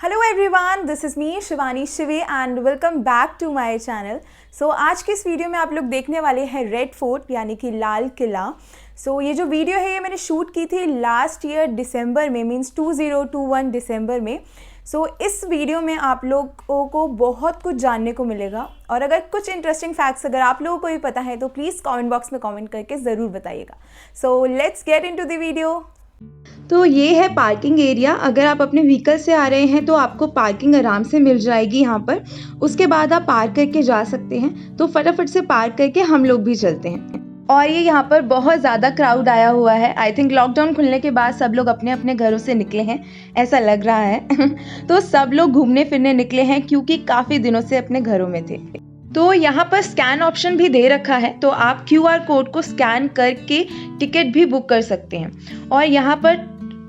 Hello everyone, this is me Shivani Shive and welcome back to my channel. So आज के इस video में आप लोग देखने वाले हैं रेड फोर्ट यानी कि लाल किला। ये जो वीडियो है ये मैंने शूट की थी लास्ट ईयर दिसंबर में, मींस 2021 दिसंबर में। इस वीडियो में आप लोगों को बहुत कुछ जानने को मिलेगा और अगर कुछ इंटरेस्टिंग फैक्ट्स अगर आप लोगों को भी पता है तो प्लीज़ कमेंट बॉक्स में कमेंट करके ज़रूर बताइएगा। So let's get into the video. तो ये है पार्किंग एरिया। अगर आप अपने व्हीकल से आ रहे हैं तो आपको पार्किंग आराम से मिल जाएगी यहाँ पर। उसके बाद आप पार्क करके जा सकते हैं, तो फटाफट से पार्क करके हम लोग भी चलते हैं। और ये यहाँ पर बहुत ज़्यादा क्राउड आया हुआ है। आई थिंक लॉकडाउन खुलने के बाद सब लोग अपने अपने घरों से निकले हैं, ऐसा लग रहा है। तो सब लोग घूमने फिरने निकले हैं क्योंकि काफ़ी दिनों से अपने घरों में थे। तो यहाँ पर स्कैन ऑप्शन भी दे रखा है, तो आप QR कोड को स्कैन करके टिकट भी बुक कर सकते हैं। और यहाँ पर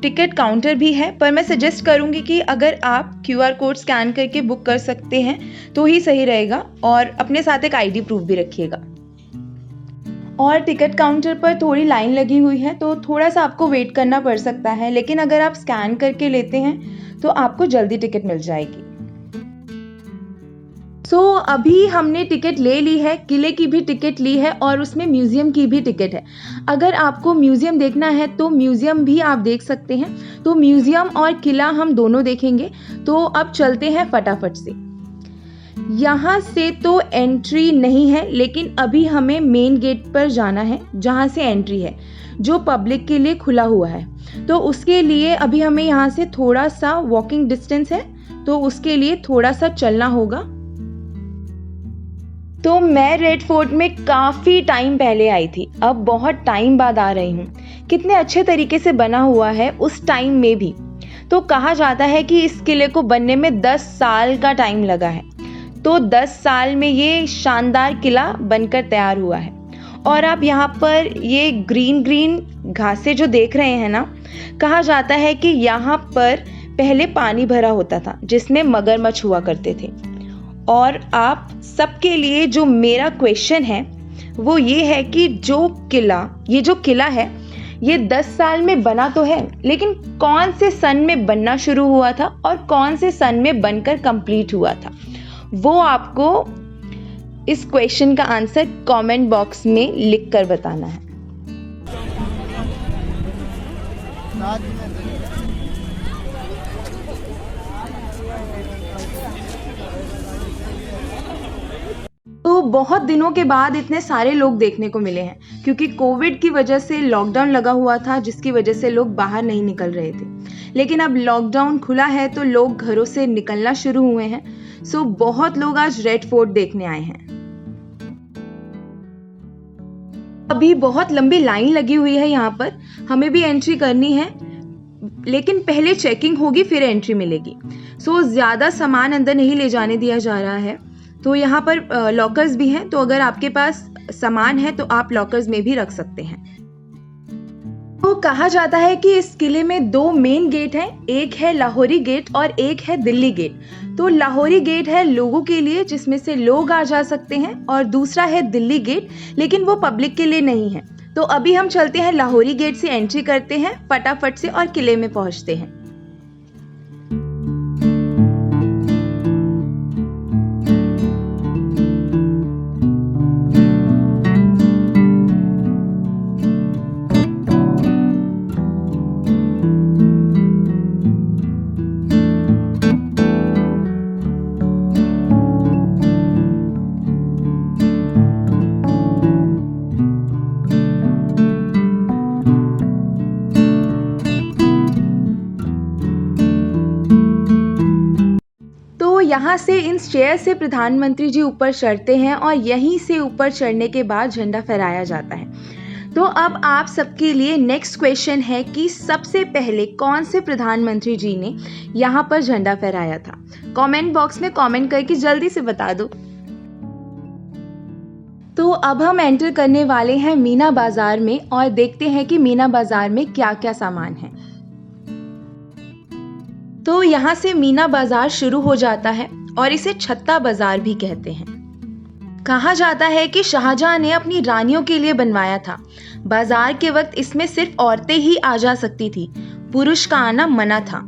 टिकट काउंटर भी है, पर मैं सजेस्ट करूँगी कि अगर आप QR कोड स्कैन करके बुक कर सकते हैं तो ही सही रहेगा, और अपने साथ एक ID प्रूफ भी रखिएगा। और टिकट काउंटर पर थोड़ी लाइन लगी हुई है, तो थोड़ा सा आपको वेट करना पड़ सकता है, लेकिन अगर आप स्कैन करके लेते हैं तो आपको जल्दी टिकट मिल जाएगी। अभी हमने टिकट ले ली है, किले की भी टिकट ली है और उसमें म्यूज़ियम की भी टिकट है। अगर आपको म्यूज़ियम देखना है तो म्यूज़ियम भी आप देख सकते हैं। तो म्यूज़ियम और किला हम दोनों देखेंगे। तो अब चलते हैं फटाफट से। यहाँ से तो एंट्री नहीं है, लेकिन अभी हमें मेन गेट पर जाना है जहाँ से एंट्री है, जो पब्लिक के लिए खुला हुआ है। तो उसके लिए अभी हमें यहाँ से थोड़ा सा वॉकिंग डिस्टेंस है, तो उसके लिए थोड़ा सा चलना होगा। तो मैं रेड फोर्ट में काफ़ी टाइम पहले आई थी, अब बहुत टाइम बाद आ रही हूँ। कितने अच्छे तरीके से बना हुआ है उस टाइम में भी। तो कहा जाता है कि इस किले को बनने में 10 साल का टाइम लगा है। तो 10 साल में ये शानदार किला बनकर तैयार हुआ है। और आप यहाँ पर ये ग्रीन घासें जो देख रहे हैं ना, कहा जाता है कि यहाँ पर पहले पानी भरा होता था जिसमें मगरमच्छ हुआ करते थे। और आप सबके लिए जो मेरा क्वेश्चन है वो ये है कि ये जो किला है ये 10 साल में बना तो है, लेकिन कौन से सन में बनना शुरू हुआ था और कौन से सन में बनकर कंप्लीट हुआ था, वो आपको इस क्वेश्चन का आंसर कमेंट बॉक्स में लिख कर बताना है। तो बहुत दिनों के बाद इतने सारे लोग देखने को मिले हैं, क्योंकि कोविड की वजह से लॉकडाउन लगा हुआ था, जिसकी वजह से लोग बाहर नहीं निकल रहे थे। लेकिन अब लॉकडाउन खुला है तो लोग घरों से निकलना शुरू हुए हैं। बहुत लोग आज रेड फोर्ट देखने आए हैं। अभी बहुत लंबी लाइन लगी हुई है यहाँ पर, हमें भी एंट्री करनी है, लेकिन पहले चेकिंग होगी फिर एंट्री मिलेगी। ज़्यादा सामान अंदर नहीं ले जाने दिया जा रहा है। तो यहाँ पर लॉकर्स भी हैं, तो अगर आपके पास सामान है तो आप लॉकर्स में भी रख सकते हैं। तो कहा जाता है कि इस किले में 2 मेन गेट हैं, एक है लाहौरी गेट और एक है दिल्ली गेट। तो लाहौरी गेट है लोगों के लिए, जिसमें से लोग आ जा सकते हैं, और दूसरा है दिल्ली गेट, लेकिन वो पब्लिक के लिए नहीं है। तो अभी हम चलते हैं लाहौरी गेट से एंट्री करते हैं फटाफट से और किले में पहुंचते हैं। यहाँ से इन स्टेयर से प्रधानमंत्री जी ऊपर चढ़ते हैं और यहीं से ऊपर चढ़ने के बाद झंडा फहराया जाता है। तो अब आप सबके लिए नेक्स्ट क्वेश्चन है कि सबसे पहले कौन से प्रधानमंत्री जी ने यहाँ पर झंडा फहराया था? कमेंट बॉक्स में कमेंट करके जल्दी से बता दो। तो अब हम एंटर करने वाले हैं मीना बाजार में और देखते हैं कि मीना बाजार में क्या क्या सामान है। तो यहाँ से मीना बाजार शुरू हो जाता है और इसे छत्ता बाजार भी कहते हैं। कहा जाता है कि शाहजहां ने अपनी रानियों के लिए बनवाया था। बाजार के वक्त इसमें सिर्फ औरतें ही आ जा सकती थी, पुरुष का आना मना था।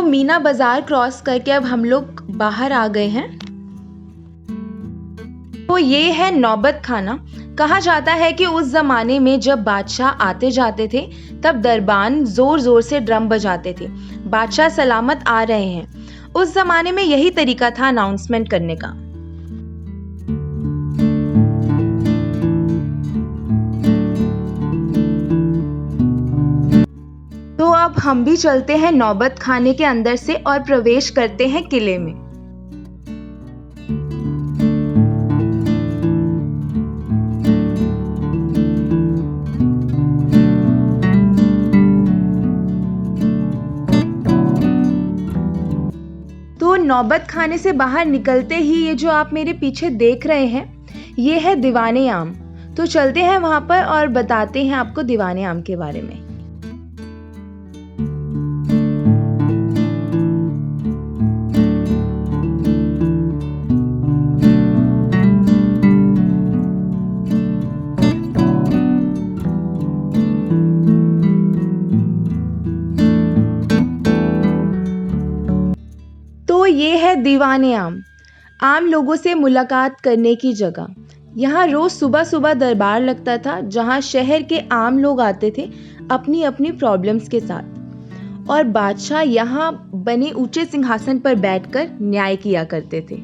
मीना बाजार क्रॉस करके अब हम लोग बाहर आ गए हैं। तो ये है नौबत खाना। कहा जाता है कि उस जमाने में जब बादशाह आते जाते थे तब दरबान जोर जोर से ड्रम बजाते थे, बादशाह सलामत आ रहे हैं। उस जमाने में यही तरीका था अनाउंसमेंट करने का। तो अब हम भी चलते हैं नौबत खाने के अंदर से और प्रवेश करते हैं किले में। तो नौबत खाने से बाहर निकलते ही ये जो आप मेरे पीछे देख रहे हैं ये है दीवाने आम। तो चलते हैं वहां पर और बताते हैं आपको दीवाने आम के बारे में। तो ये है दीवाने आम लोगों से मुलाकात करने की जगह। यहाँ रोज सुबह सुबह दरबार लगता था जहाँ शहर के आम लोग आते थे अपनी अपनी प्रॉब्लम्स के साथ, और बादशाह यहाँ बने ऊंचे सिंहासन पर बैठकर न्याय किया करते थे।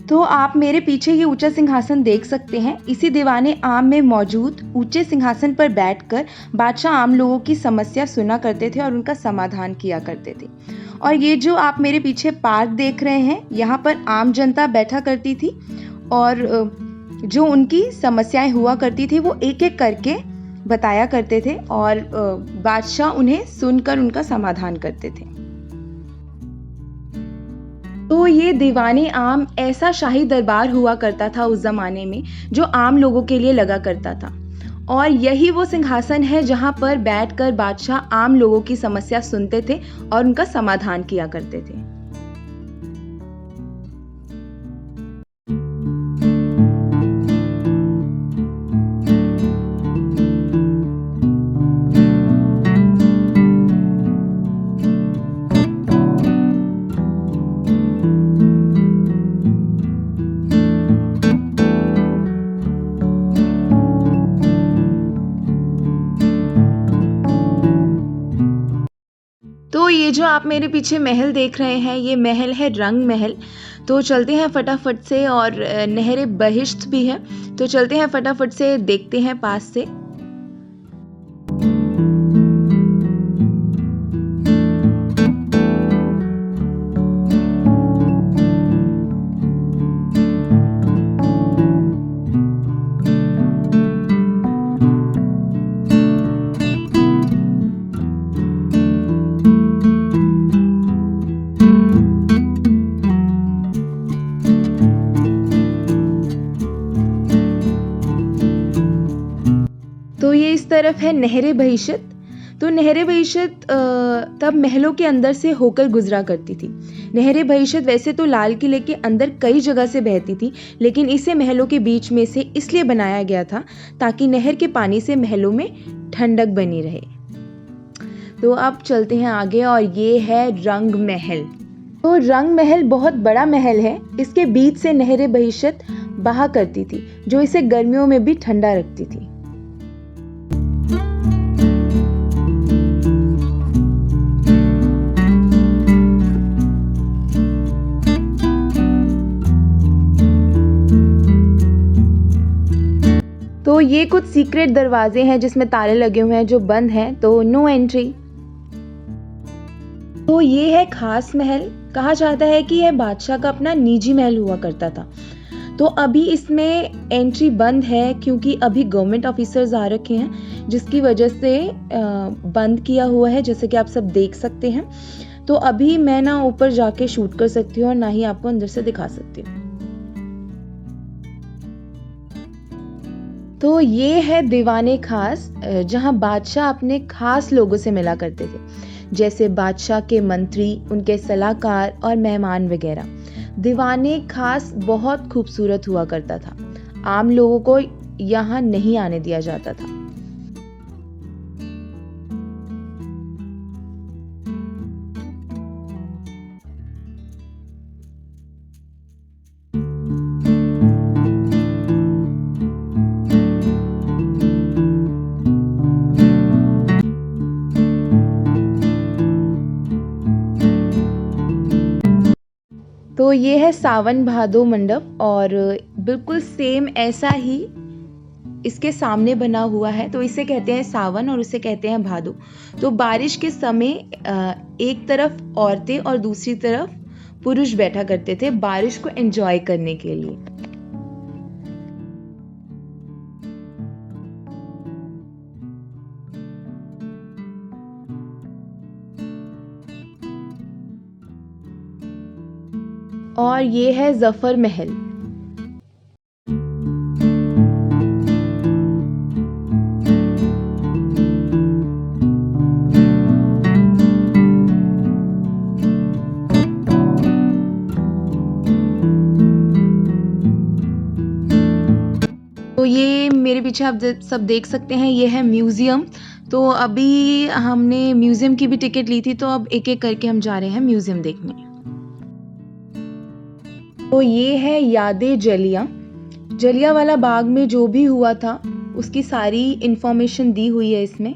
तो आप मेरे पीछे ये ऊंचा सिंहासन देख सकते हैं। इसी दीवाने आम में मौजूद ऊंचे सिंहासन पर बैठकर बादशाह आम लोगों की समस्या सुना करते थे और उनका समाधान किया करते थे। और ये जो आप मेरे पीछे पार्क देख रहे हैं, यहाँ पर आम जनता बैठा करती थी और जो उनकी समस्याएं हुआ करती थी वो एक एक करके बताया करते थे और बादशाह उन्हें सुनकर उनका समाधान करते थे। तो ये दीवाने आम ऐसा शाही दरबार हुआ करता था उस जमाने में जो आम लोगों के लिए लगा करता था, और यही वो सिंहासन है जहाँ पर बैठकर बादशाह आम लोगों की समस्या सुनते थे और उनका समाधान किया करते थे। तो ये जो आप मेरे पीछे महल देख रहे हैं ये महल है रंग महल। तो चलते हैं फटाफट से, और नहरे बहिश्त भी है, तो चलते हैं फटाफट से देखते हैं पास से। तो ये इस तरफ है नहरे बहिश्त। तो नहरे बहिश्त तब महलों के अंदर से होकर गुजरा करती थी। नहरे बहिश्त वैसे तो लाल किले के अंदर कई जगह से बहती थी, लेकिन इसे महलों के बीच में से इसलिए बनाया गया था ताकि नहर के पानी से महलों में ठंडक बनी रहे। तो अब चलते हैं आगे, और ये है रंग महल। तो रंग महल बहुत बड़ा महल है। इसके बीच से नहरे बहिश्त बहा करती थी जो इसे गर्मियों में भी ठंडा रखती थी। तो ये कुछ सीक्रेट दरवाजे हैं जिसमें ताले लगे हुए हैं जो बंद हैं, तो नो एंट्री। तो ये है खास महल। कहा जाता है कि यह बादशाह का अपना निजी महल हुआ करता था। तो अभी इसमें एंट्री बंद है क्योंकि अभी गवर्नमेंट ऑफिसर्स आ रखे हैं, जिसकी वजह से बंद किया हुआ है, जैसे कि आप सब देख सकते हैं। तो अभी मैं ना ऊपर जाके शूट कर सकती हूँ और ना ही आपको अंदर से दिखा सकती हूँ। तो ये है दीवाने खास, जहाँ बादशाह अपने खास लोगों से मिला करते थे, जैसे बादशाह के मंत्री, उनके सलाहकार और मेहमान वगैरह। दीवाने खास बहुत खूबसूरत हुआ करता था, आम लोगों को यहाँ नहीं आने दिया जाता था। तो ये है सावन भादो मंडप और बिल्कुल सेम ऐसा ही इसके सामने बना हुआ है। तो इसे कहते हैं सावन और उसे कहते हैं भादो। तो बारिश के समय एक तरफ औरतें और दूसरी तरफ पुरुष बैठा करते थे बारिश को एंजॉय करने के लिए। और ये है जफर महल। तो ये मेरे पीछे आप सब देख सकते हैं, ये है म्यूजियम। तो अभी हमने म्यूजियम की भी टिकट ली थी, तो अब एक एक करके हम जा रहे हैं म्यूजियम देखने। तो ये है यादें जलियांवाला बाग में जो भी हुआ था उसकी सारी इंफॉर्मेशन दी हुई है इसमें।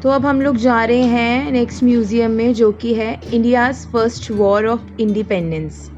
तो अब हम लोग जा रहे हैं नेक्स्ट म्यूजियम में, जो कि है India's first war of independence.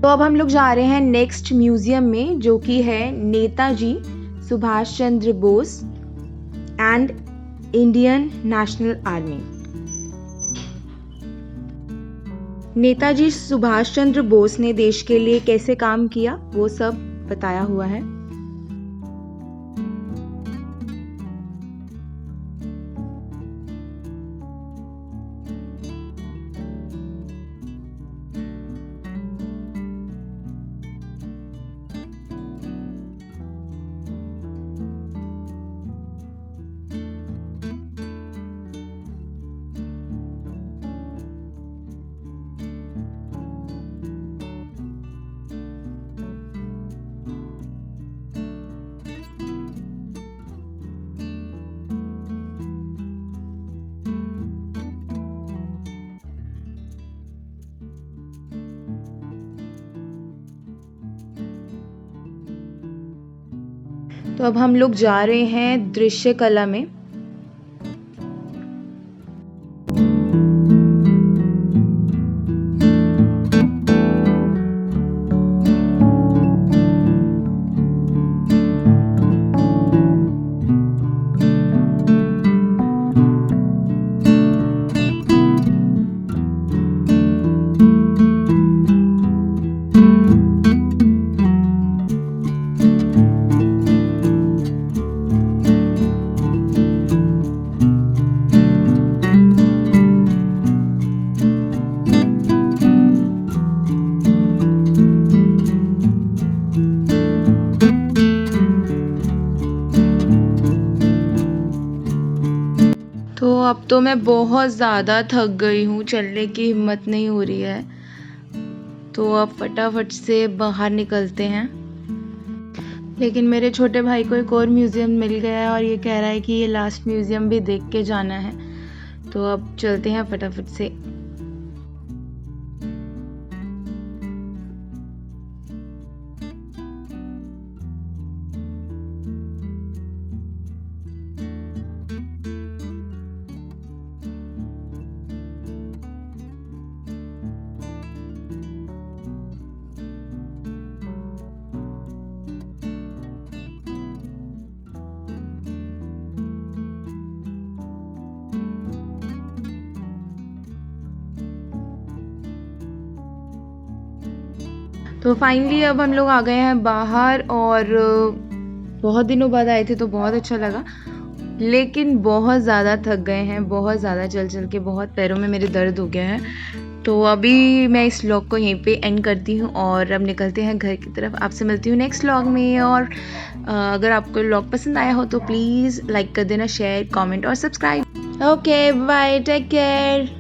तो अब हम लोग जा रहे हैं नेक्स्ट म्यूज़ियम में, जो कि है Netaji Subhash Chandra Bose and Indian National Army. Netaji Subhash Chandra Bose ने देश के लिए कैसे काम किया वो सब बताया हुआ है। तो अब हम लोग जा रहे हैं दृश्य कला में। तो अब तो मैं बहुत ज़्यादा थक गई हूँ, चलने की हिम्मत नहीं हो रही है, तो अब फटाफट से बाहर निकलते हैं। लेकिन मेरे छोटे भाई को एक और म्यूज़ियम मिल गया है और ये कह रहा है कि ये लास्ट म्यूज़ियम भी देख के जाना है, तो अब चलते हैं फटाफट से। तो फाइनली अब हम लोग आ गए हैं बाहर और बहुत दिनों बाद आए थे तो बहुत अच्छा लगा, लेकिन बहुत ज़्यादा थक गए हैं, बहुत ज़्यादा चल चल के बहुत पैरों में मेरे दर्द हो गए हैं। तो अभी मैं इस व्लॉग को यहीं पे एंड करती हूँ और अब निकलते हैं घर की तरफ। आपसे मिलती हूँ नेक्स्ट व्लॉग में, और अगर आपको व्लॉग पसंद आया हो तो प्लीज़ लाइक कर देना, शेयर, कमेंट और subscribe. Okay bye, take care.